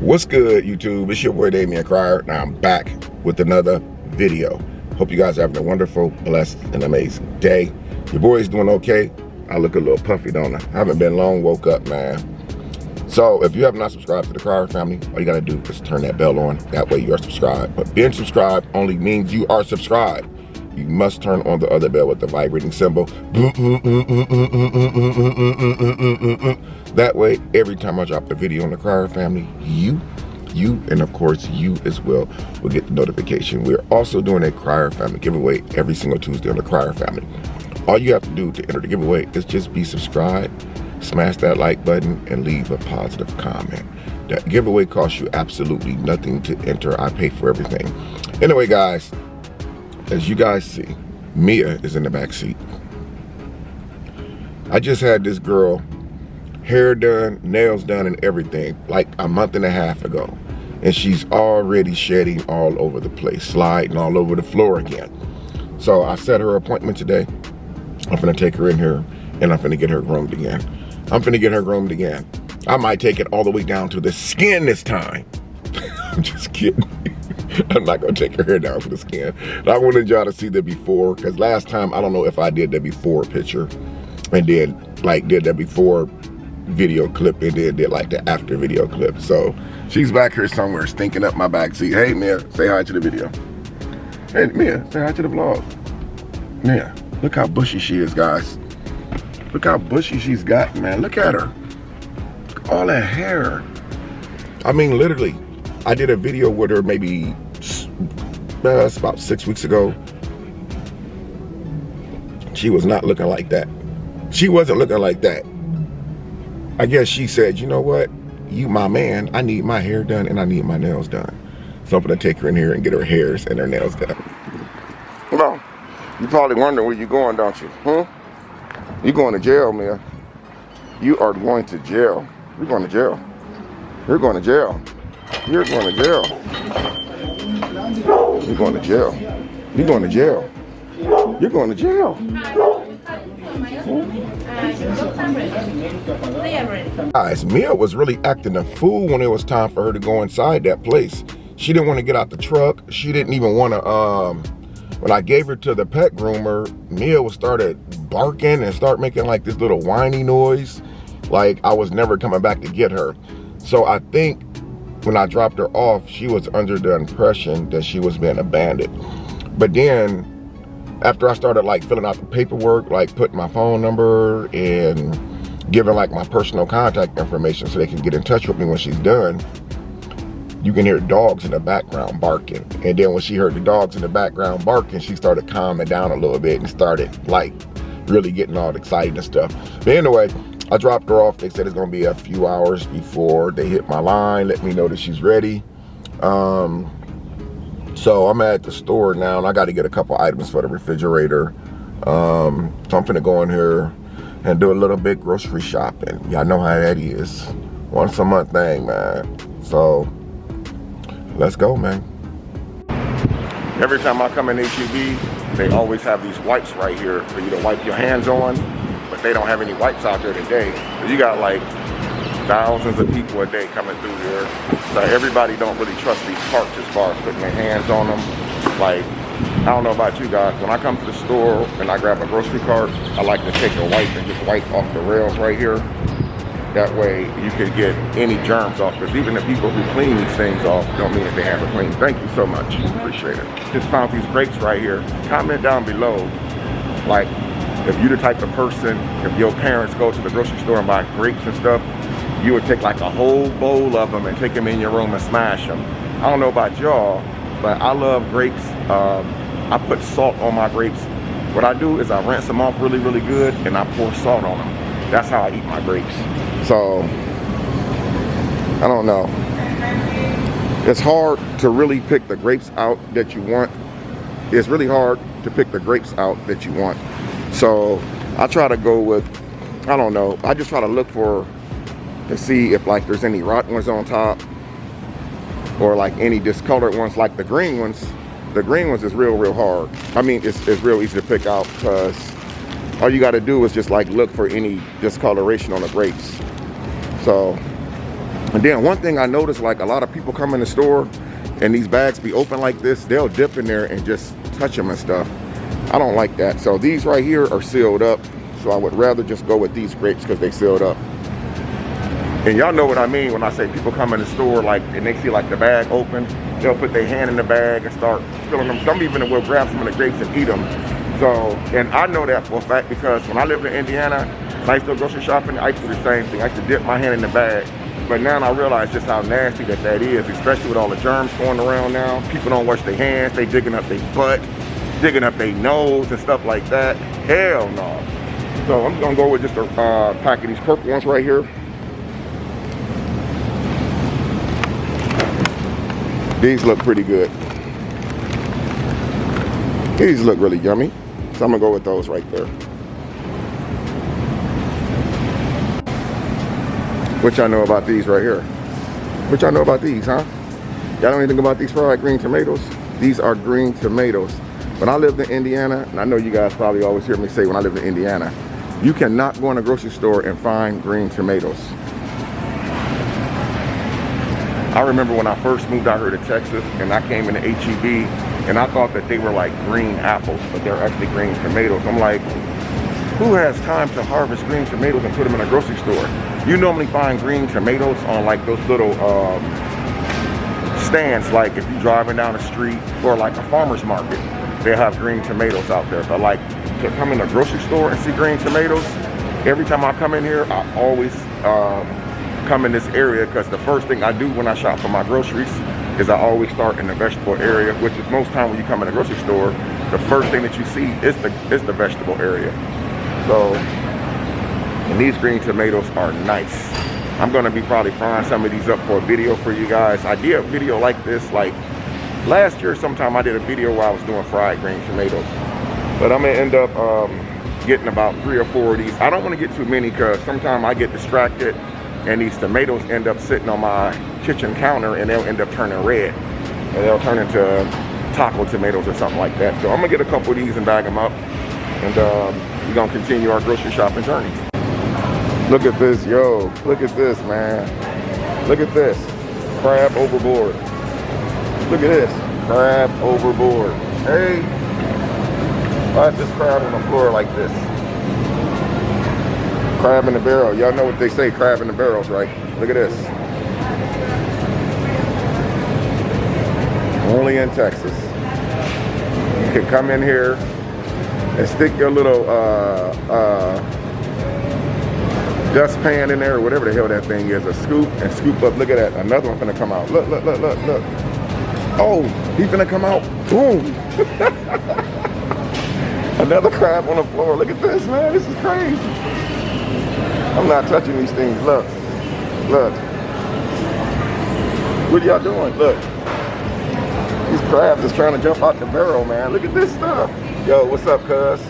What's good, YouTube? It's your boy Damion Crier, and I'm back with another video. Hope you guys are having a wonderful, blessed, and amazing day. Your boy's doing okay. I look a little puffy, don't I? I haven't been long, woke up, man. So if you have not subscribed to the Crier family, all you gotta do is turn that bell on. That way you are subscribed. But being subscribed only means you are subscribed. You must turn on the other bell with the vibrating symbol. That way, every time I drop a video on the Crier family, you, and of course you as well, will get the notification. We're also doing a Crier family giveaway every single Tuesday on the Crier family. All you have to do to enter the giveaway is just be subscribed, smash that like button, and leave a positive comment. That giveaway costs you absolutely nothing to enter. I pay for everything. Anyway, guys, as you guys see, Mia is in the back seat. I just had this girl hair done, nails done, and everything like a month and a half ago. And she's already shedding all over the place, sliding all over the floor again. So I set her appointment today. I'm gonna take her in here and I'm gonna get her groomed again. I might take it all the way down to the skin this time. I'm just kidding. I'm not gonna take her hair down for the skin. I wanted y'all to see the before, because last time, I don't know if I did the before picture and then did the before video clip and then did like the after video clip. So she's back here somewhere stinking up my back seat. Hey Mia, say hi to the video. Hey Mia, say hi to the vlog. Mia, look how bushy she is, guys. Look how bushy she's got, man. Look at her. All that hair. I mean, literally, I did a video with her maybe it's about 6 weeks ago. She was not looking like that. She wasn't looking like that. I guess she said, you know what? You my man, I need my hair done and I need my nails done. So I'm gonna take her in here and get her hairs and her nails done. Come on. You probably wondering where you going, don't you? You going to jail, Mia. You are going to jail. You're going to jail. You're going to jail. You're going to jail. You're going to jail. You're going to jail. You're going to jail. Guys, Mia was really acting a fool when it was time for her to go inside that place. She didn't want to get out the truck. She didn't even want to, when I gave her to the pet groomer, Mia started barking and start making like this little whiny noise. Like I was never coming back to get her. So I think when I dropped her off, she was under the impression that she was being abandoned. But then after I started like filling out the paperwork, like putting my phone number and giving like my personal contact information so they can get in touch with me when she's done, you can hear dogs in the background barking. And then when she heard the dogs in the background barking, she started calming down a little bit and started like really getting all excited and stuff. But anyway, I dropped her off. They said it's gonna be a few hours before they hit my line, let me know that she's ready. So I'm at the store now and I gotta get a couple items for the refrigerator. So I'm finna go in here and do a little bit grocery shopping. Y'all know how that is. Once a month thing, man. So let's go, man. Every time I come in HEB, they always have these wipes right here for you to wipe your hands on, but they don't have any wipes out there today. So you got like thousands of people a day coming through here. So everybody don't really trust these carts as far as putting their hands on them. Like, I don't know about you guys, when I come to the store and I grab a grocery cart, I like to take a wipe and just wipe off the rails right here. That way you can get any germs off, because even the people who clean these things off don't mean that they have it clean. Thank you so much, appreciate it. Just found these grapes right here. Comment down below, like, if you're the type of person, if your parents go to the grocery store and buy grapes and stuff, you would take like a whole bowl of them and take them in your room and smash them. I don't know about y'all, but I love grapes. I put salt on my grapes. What I do is I rinse them off really, really good and I pour salt on them. That's how I eat my grapes. So, I don't know. It's hard to really pick the grapes out that you want. It's really hard to pick the grapes out that you want. So, I try to go with, I don't know, I just try to look to see if like there's any rotten ones on top or like any discolored ones, like the green ones. The green ones is real hard. I mean, it's real easy to pick out, because all you got to do is just like look for any discoloration on the grapes. So And then one thing I noticed, like a lot of people come in the store and these bags be open like this, they'll dip in there and just touch them and stuff. I don't like that. So these right here are sealed up. So I would rather just go with these grapes because they sealed up. And y'all know what I mean when I say people come in the store like and they see like the bag open, they'll put their hand in the bag and start filling them. Some even will grab some of the grapes and eat them. So, and I know that for a fact because when I lived in Indiana, and I used to go grocery shopping, I used to do the same thing. I used to dip my hand in the bag. But now I realize just how nasty that is, especially with all the germs going around now. People don't wash their hands, they digging up their butt, digging up their nose and stuff like that. Hell no. So I'm just gonna go with just a pack of these purple ones right here. These look pretty good. These look really yummy. So I'm gonna go with those right there. What y'all know about these right here? What y'all know about these, huh? Y'all know anything about these fried green tomatoes? These are green tomatoes. When I lived in Indiana, and I know you guys probably always hear me say when I lived in Indiana, you cannot go in a grocery store and find green tomatoes. I remember when I first moved out here to Texas and I came into HEB and I thought that they were like green apples, but they're actually green tomatoes. I'm like, who has time to harvest green tomatoes and put them in a grocery store? You normally find green tomatoes on like those little stands, like if you're driving down the street or like a farmer's market, they have green tomatoes out there. But like to come in a grocery store and see green tomatoes, every time I come in here, I always come in this area because the first thing I do when I shop for my groceries is I always start in the vegetable area, which is most time when you come in a grocery store, the first thing that you see is the vegetable area. So, and these green tomatoes are nice. I'm gonna be probably frying some of these up for a video for you guys. I did a video like this, like last year sometime I did a video where I was doing fried green tomatoes. But I'm gonna end up getting about 3 or 4 of these. I don't wanna get too many because sometimes I get distracted and these tomatoes end up sitting on my kitchen counter and they'll end up turning red. And they'll turn into taco tomatoes or something like that. So I'm gonna get a couple of these and bag them up. And we're gonna continue our grocery shopping journey. Look at this, yo. Look at this, man. Look at this. Crab overboard. Look at this. Crab overboard. Hey. Why is this crab on the floor like this? Crab in the barrel. Y'all know what they say, crab in the barrels, right? Look at this. Only in Texas. You can come in here and stick your little dustpan in there or whatever the hell that thing is, a scoop, and scoop up. Look at that. Another one finna come out. Look, look, look, look, look. Oh, he finna come out. Boom. Another crab on the floor. Look at this, man. This is crazy. I'm not touching these things. Look. Look. What are y'all doing? Look. These crabs is trying to jump out the barrel, man. Look at this stuff. Yo, what's up, cuz?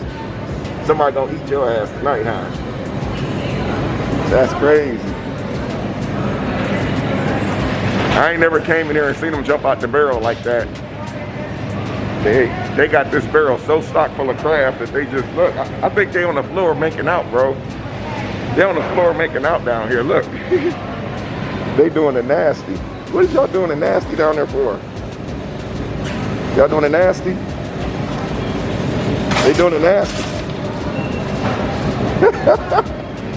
Somebody gonna eat your ass tonight, huh? That's crazy. I ain't never came in here and seen them jump out the barrel like that. They got this barrel so stocked full of crabs that they just, look, I think they on the floor making out, bro. They on the floor making out down here, look. They doing the nasty. What is y'all doing the nasty down there for? Y'all doing the nasty? They doing the nasty.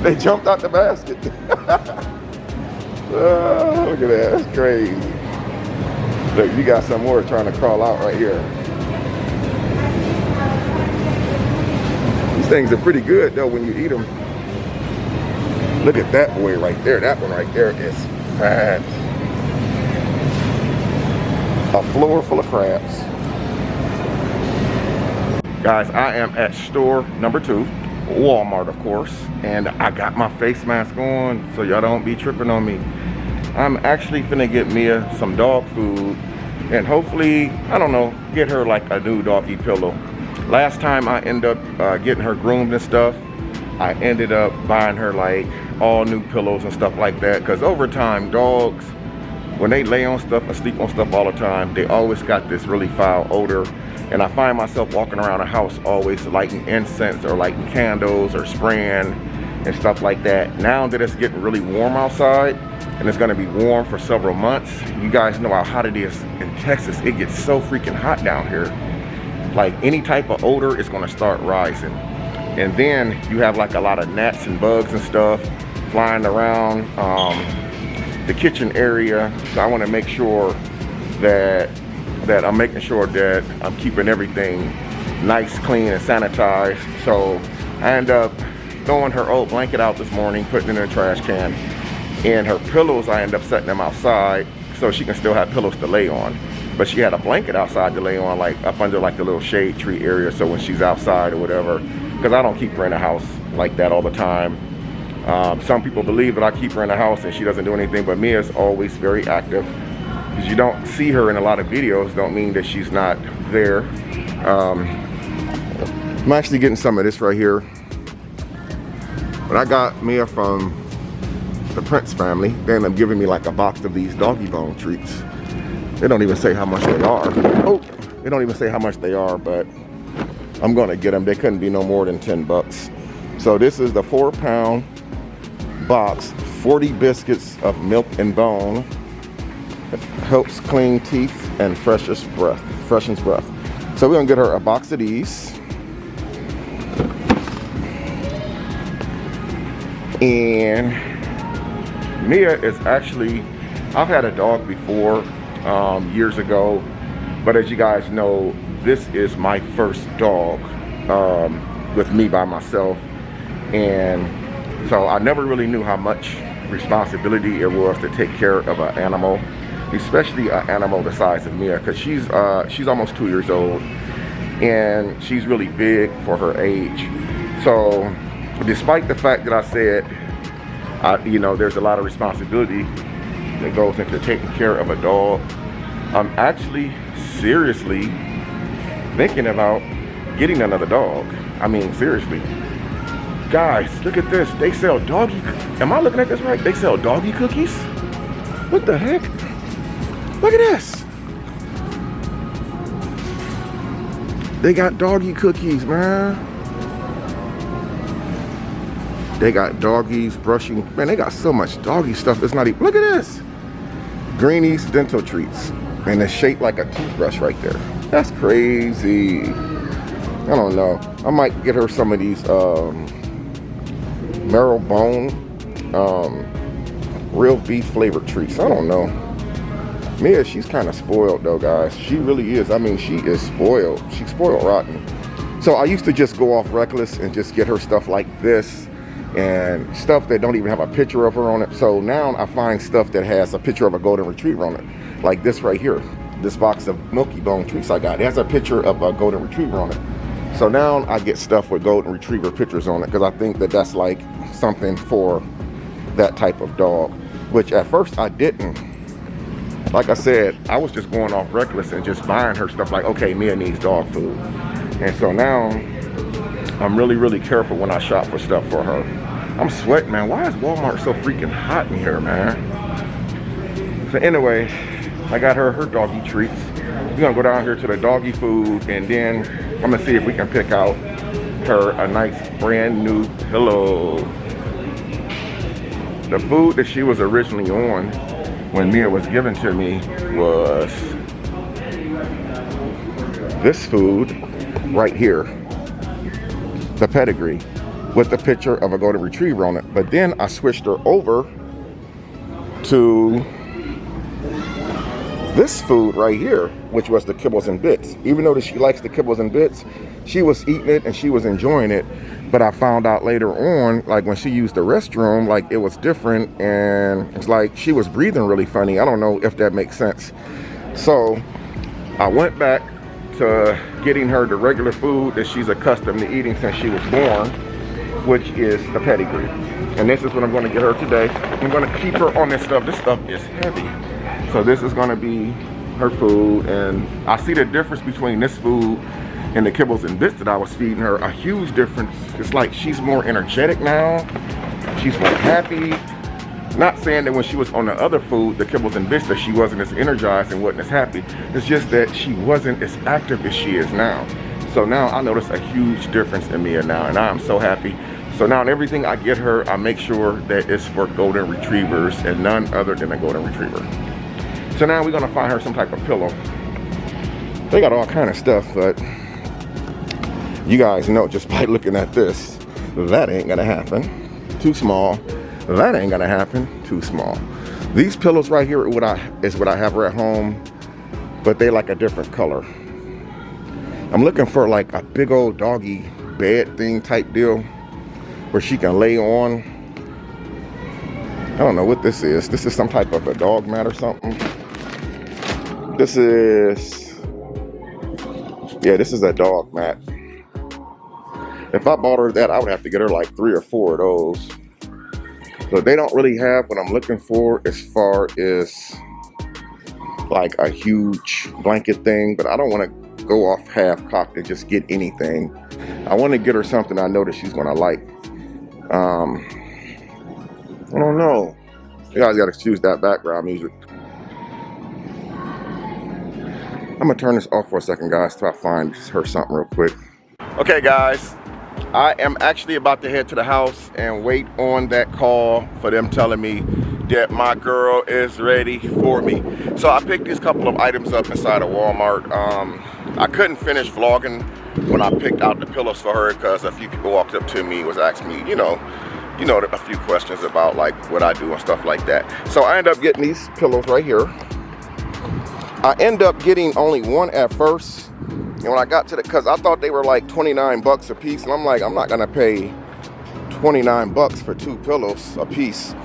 They jumped out the basket. Oh, look at that, that's crazy. Look, you got some more trying to crawl out right here. These things are pretty good though when you eat them. Look at that boy right there. That one right there is fat. A floor full of crabs. Guys, I am at store number 2, Walmart of course, and I got my face mask on so y'all don't be tripping on me. I'm actually finna get Mia some dog food and hopefully, I don't know, get her like a new doggy pillow. Last time I ended up getting her groomed and stuff, I ended up buying her like all new pillows and stuff like that, because over time dogs, when they lay on stuff and sleep on stuff all the time, they always got this really foul odor. And I find myself walking around the house always lighting incense or lighting candles or spraying and stuff like that. Now that it's getting really warm outside, and it's gonna be warm for several months. You guys know how hot it is in Texas. It gets so freaking hot down here. Like any type of odor is gonna start rising. And then you have like a lot of gnats and bugs and stuff flying around the kitchen area. So I wanna make sure that I'm making sure that I'm keeping everything nice, clean, and sanitized. So I end up throwing her old blanket out this morning, putting it in a trash can. And her pillows, I end up setting them outside so she can still have pillows to lay on. But she had a blanket outside to lay on, like up under like the little shade tree area, so when she's outside or whatever, because I don't keep her in the house like that all the time. Some people believe that I keep her in the house and she doesn't do anything, but Mia's always very active. Because you don't see her in a lot of videos, don't mean that she's not there. I'm actually getting some of this right here. But I got Mia from the Prince family. They end up giving me like a box of these doggy bone treats. They don't even say how much they are. Oh, they don't even say how much they are, but I'm gonna get them. They couldn't be no more than 10 bucks. So this is the 4-pound box, 40 biscuits of milk and bone. It helps clean teeth and freshens breath. So we're gonna get her a box of these. And Mia is actually, I've had a dog before years ago, but as you guys know, this is my first dog with me by myself. And so I never really knew how much responsibility it was to take care of an animal, especially an animal the size of Mia, because she's almost 2 years old and she's really big for her age. So despite the fact that I said, you know, there's a lot of responsibility that goes into taking care of a dog, I'm actually seriously thinking about getting another dog. I mean, seriously. Guys, look at this. They sell doggy, am I looking at this right? They sell doggy cookies? What the heck? Look at this. They got doggy cookies, man. They got doggies, brushing. Man, they got so much doggy stuff. It's not even, look at this. Greenies dental treats. And it's shaped like a toothbrush right there. That's crazy. I don't know. I might get her some of these marrow bone, real beef flavored treats. I don't know. Mia, she's kind of spoiled though, guys. She really is. I mean, she is spoiled. She's spoiled rotten. So I used to just go off reckless and just get her stuff like this and stuff that don't even have a picture of her on it. So now I find stuff that has a picture of a golden retriever on it, like this right here. This box of Milky Bone treats I got, it has a picture of a golden retriever on it. So now I get stuff with golden retriever pictures on it because I think that that's like something for that type of dog, which at first I didn't. Like I said, I was just going off reckless and just buying her stuff like, okay, Mia needs dog food. And so now I'm really, really careful when I shop for stuff for her. I'm sweating, man. Why is Walmart so freaking hot in here, man? So anyway, I got her doggy treats. We're gonna go down here to the doggy food, and then I'm gonna see if we can pick out her a nice brand new pillow. The food that she was originally on when Mia was given to me was this food right here, the pedigree, with the picture of a golden retriever on it. But then I switched her over to this food right here, which was the kibbles and bits. Even though that she likes the kibbles and bits, she was eating it and she was enjoying it. But I found out later on, like when she used the restroom, like it was different, and it's like she was breathing really funny. I don't know if that makes sense. So I went back to getting her the regular food that she's accustomed to eating since she was born, which is the pedigree. And this is what I'm going to get her today. I'm going to keep her on this stuff. This stuff is heavy. So this is going to be her food, and I see the difference between this food and the kibbles and bits that I was feeding her. A huge difference. It's like she's more energetic now. She's more happy. Not saying that when she was on the other food, the kibbles and bits, that she wasn't as energized and wasn't as happy. It's just that she wasn't as active as she is now. So now I notice a huge difference in Mia now, and I'm so happy. So now everything I get her, I make sure that it's for golden retrievers and none other than a golden retriever. So now we're gonna find her some type of pillow. They got all kind of stuff, but you guys know just by looking at this, that ain't gonna happen. Too small. That ain't gonna happen. Too small. These pillows right here is what I have her at home, but they like a different color. I'm looking for like a big old doggy bed thing type deal where she can lay on. I don't know what this is. This is some type of a dog mat or something. This is, yeah, this is a dog mat. If I bought her that, I would have to get her like 3 or 4 of those. But they don't really have what I'm looking for as far as like a huge blanket thing, but I don't want to go off half-cocked and just get anything. I want to get her something I know that she's going to like. I don't know. You guys got to excuse that background music. I'm going to turn this off for a second, guys, till I find her something real quick. Okay, guys. I am actually about to head to the house and wait on that call for them telling me that my girl is ready for me. So I picked these couple of items up inside of Walmart. I couldn't finish vlogging when I picked out the pillows for her because a few people walked up to me and was asking me, you know, a few questions about like what I do and stuff like that. So I ended up getting these pillows right here. I end up getting only one at first. And when I got to because I thought they were like 29 bucks a piece, and I'm like, I'm not gonna pay 29 bucks for 2 pillows a piece,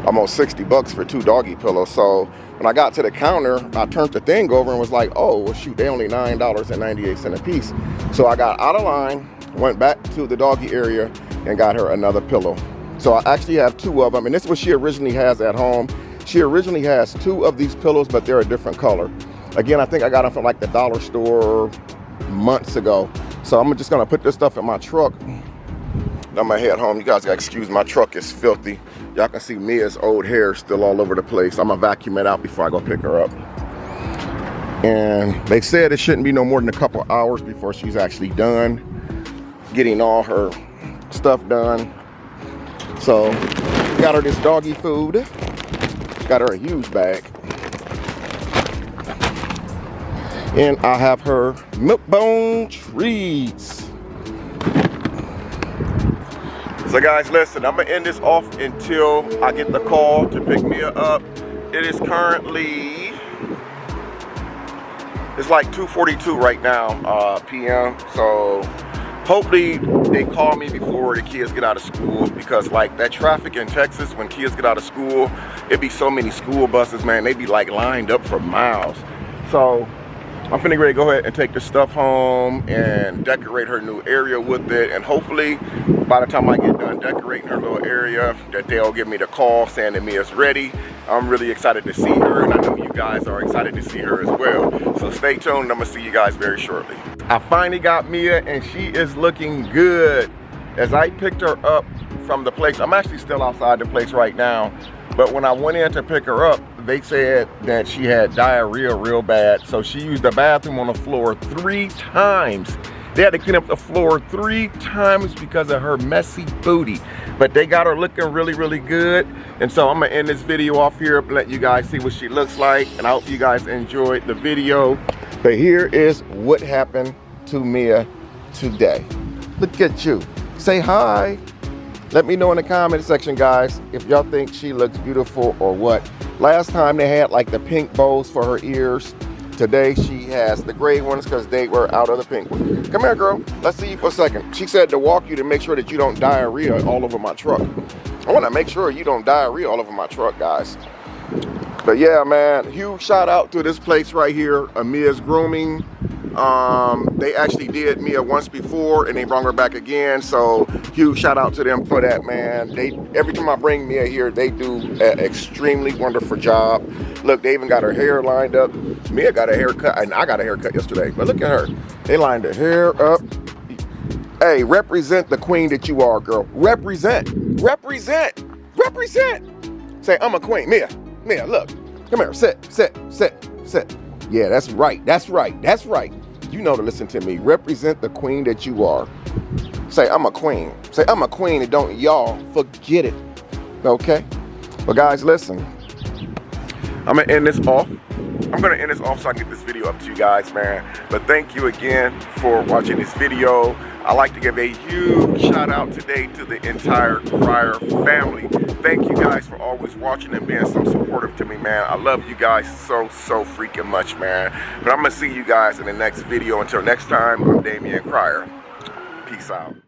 almost 60 bucks for 2 doggy pillows. So when I got to the counter, I turned the thing over and was like, oh, well shoot, they only $9.98 a piece. So I got out of line, went back to the doggy area and got her another pillow. So I actually have 2 of them, and this is what she originally has at home. She originally has 2 of these pillows, but they're a different color. Again, I think I got them from like the dollar store months ago. So I'm just gonna put this stuff in my truck. I'm gonna head home. You guys gotta excuse my truck is filthy. Y'all can see Mia's old hair still all over the place. I'm gonna vacuum it out before I go pick her up. And they said it shouldn't be no more than a couple hours before she's actually done getting all her stuff done. So got her this doggy food. Got her a huge bag. And I have her milk bone treats. So guys, listen, I'm gonna end this off until I get the call to pick Mia up. It is currently, it's like 2:42 right now, p.m. So hopefully they call me before the kids get out of school, because like that traffic in Texas when kids get out of school, it'd be so many school buses, man. They be like lined up for miles. So I'm finna ready to go ahead and take the stuff home and decorate her new area with it. And hopefully by the time I get done decorating her little area, that they'll give me the call saying that Mia's ready. I'm really excited to see her, and I know you guys are excited to see her as well. So stay tuned, I'm gonna see you guys very shortly. I finally got Mia and she is looking good. As I picked her up from the place, I'm actually still outside the place right now, but when I went in to pick her up, they said that she had diarrhea real bad. So she used the bathroom on the floor 3 times. They had to clean up the floor 3 times because of her messy booty. But they got her looking really, really good. And so I'm gonna end this video off here and let you guys see what she looks like. And I hope you guys enjoyed the video. But here is what happened to Mia today. Look at you. Say hi. Let me know in the comment section, guys, if y'all think she looks beautiful or what. Last time they had like the pink bows for her ears. Today she has the gray ones because they were out of the pink ones. Come here, girl. Let's see you for a second. She said to walk you to make sure that you don't diarrhea all over my truck. I want to make sure you don't diarrhea all over my truck, guys. But yeah, man, huge shout out to this place right here, Mia's Grooming. They actually did Mia once before and they brought her back again, so huge shout out to them for that, man. Every time I bring Mia here, they do an extremely wonderful job. Look, they even got her hair lined up. Mia got a haircut, and I got a haircut yesterday, but look at her. They lined her hair up. Hey, represent the queen that you are, girl. Represent. Say, I'm a queen. Mia, look. Come here, sit. Yeah, that's right. You know to listen to me. Represent the queen that you are. Say, I'm a queen. Say, I'm a queen, and don't y'all forget it. Okay? But guys, listen. I'm gonna end this off. I'm gonna end this off so I can get this video up to you guys, man. But thank you again for watching this video. I'd like to give a huge shout out today to the entire Cryer family. Thank you guys for always watching and being so supportive to me, man. I love you guys so freaking much, man. But I'm gonna see you guys in the next video. Until next time, I'm Damion Cryer. Peace out.